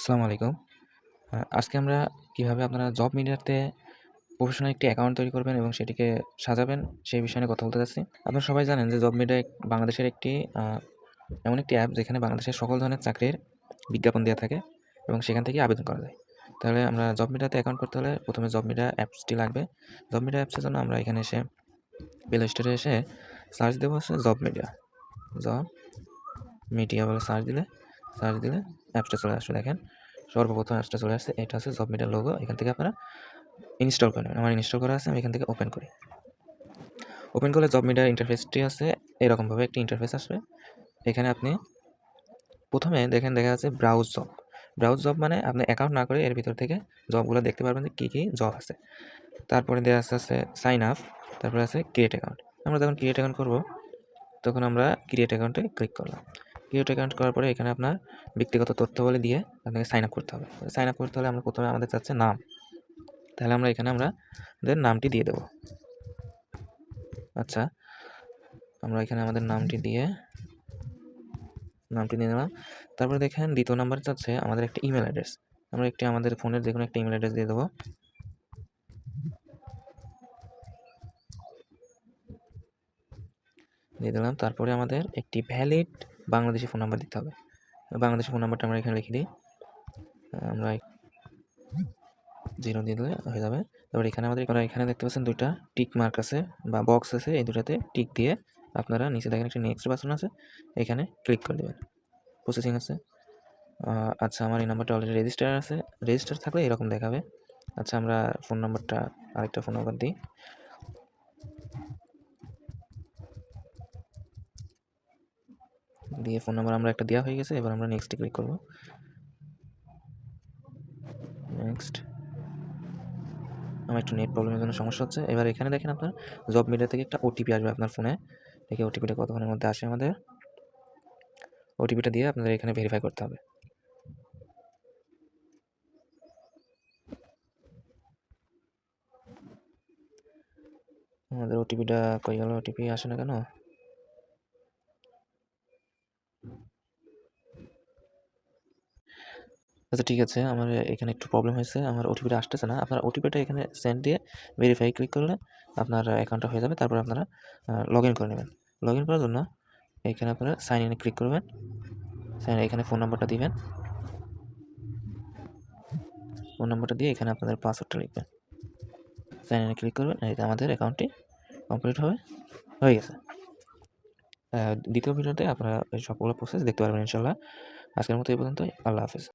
আসসালামু আলাইকুম। আজকে আমরা কিভাবে আপনারা জব মিডিয়াতে প্রফেশনাল একটি অ্যাকাউন্ট তৈরি করবেন এবং সেটিকে সাজাবেন, সেই বিষয় নিয়ে কথা বলতে চাচ্ছি। আপনারা সবাই জানেন যে জব মিডিয়া বাংলাদেশের একটি এমন একটি অ্যাপ যেখানে বাংলাদেশের সকল ধরনের চাকরির বিজ্ঞাপন দেয়া থাকে এবং সেখান থেকে আবেদন করা যায়। তাহলে আমরা জব মিডিয়াতে অ্যাকাউন্ট করতে হলে প্রথমে জব মিডিয়া অ্যাপসটি লাগবে। জব মিডিয়া অ্যাপসের জন্য আমরা এখানে এসে প্লে স্টোরে এসে সার্চ দেবো হচ্ছে জব মিডিয়া বলে সার্চ দিলে অ্যাপসটা চলে আসবে। দেখেন সর্বপ্রথম অ্যাপসটা চলে আসছে। এটা হচ্ছে জব মিডিয়ার লোগো। এখান থেকে আপনারা ইনস্টল করে নেবেন। আমার ইনস্টল করা আছে, আমি এখান থেকে ওপেন করি। ওপেন করলে জব মিডিয়ার ইন্টারফেসটি আছে এরকমভাবে একটি ইন্টারফেস আসবে। এখানে আপনি প্রথমে দেখা যাচ্ছে ব্রাউজ জব মানে আপনি অ্যাকাউন্ট না করে এর ভিতর থেকে জবগুলো দেখতে পারবেন যে কী জব আছে। তারপরে দেওয়া আছে সাইন আপ, তারপরে আছে ক্রিয়েট অ্যাকাউন্ট। আমরা যখন ক্রিয়েট অ্যাকাউন্ট করব তখন আমরা ক্রিয়েট অ্যাকাউন্টে ক্লিক করলাম। ক্রিয়েট অ্যাকাউন্ট করার পরে এখানে আপনার ব্যক্তিগত তথ্যাবলী দিয়ে আপনাকে সাইন আপ করতে হবে। সাইন আপ করতে হলে আমরা প্রথমে আমাদের চাচ্ছে নাম, তাহলে আমরা এখানে আমাদের নামটি দিয়ে দেব। আচ্ছা, আমরা এখানে আমাদের নামটি দিয়ে নিলাম। তারপরে দেখেন দ্বিতীয় নাম্বার চাচ্ছে আমাদের একটা ইমেল অ্যাড্রেস। আমরা আমাদের ফোনের যে কোনো একটা ইমেল অ্যাড্রেস দিয়ে দেবো। দিয়ে দিলাম। তারপরে আমাদের একটি ভ্যালিড বাংলাদেশি ফোন নাম্বার দিতে হবে। বাংলাদেশি ফোন নাম্বারটা আমরা এখানে লিখে দিই। আমরা 0 দিয়ে দিলে হয়ে যাবে। তারপর এখানে দেখতে পাচ্ছেন দুইটা টিক মার্ক আছে বা বক্স আছে, এই দুটাতে টিক দিয়ে আপনারা নিচে দেখেন একটা নেক্সট বাটন আছে, এখানে ক্লিক করে দেবেন। প্রসেসিং আছে। আচ্ছা, আমার এই নাম্বারটা অলরেডি রেজিস্টার থাকলে এরকম দেখাবে। আচ্ছা, আমরা ফোন নাম্বারটা আরেকটা ফোন নাম্বার দিই। দিয়ে ফোন নাম্বার আমরা একটা দেওয়া হয়ে গেছে। এবার আমরা নেক্সটে ক্লিক করব। নেক্সট। আমার একটু নেট প্রবলেমের জন্য সমস্যা হচ্ছে। এবার এখানে দেখেন আপনার জব মিডিয়া থেকে একটা ওটিপি আসবে আপনার ফোনে। দেখি ওটিপিটা কতক্ষণের মধ্যে আসে আমাদের। ওটিপিটা দিয়ে আপনাদের এখানে ভেরিফাই করতে হবে। আমাদের ওটিপিটা কই গেল? ওটিপি আসে না কেন? আচ্ছা, ঠিক আছে, আমার এখানে একটু প্রবলেম হয়েছে। আমার ওটিপিটা আসতেছে না। আপনারা ওটিপিটা এখানে সেন্ড দিয়ে ভেরিফাই ক্লিক করলে আপনার অ্যাকাউন্টটা হয়ে যাবে। তারপর আপনারা লগ ইন করে নেবেন। লগ ইন করার জন্য এখানে আপনারা সাইন ইনে ক্লিক করবেন। এখানে ফোন নাম্বারটা দিবেন। ফোন নাম্বারটা দিয়ে এখানে আপনাদের পাসওয়ার্ডটা লিখবেন। সাইন ইনে ক্লিক করবেন। এই যে আমাদের অ্যাকাউন্টটি কমপ্লিট হয়ে গেছে। দ্বিতীয় ভিডিওতে আপনারা সবগুলো প্রসেস দেখতে পারবেন ইনশাআল্লাহ। আজকের মতো এই পর্যন্তই। আল্লাহ হাফেজ।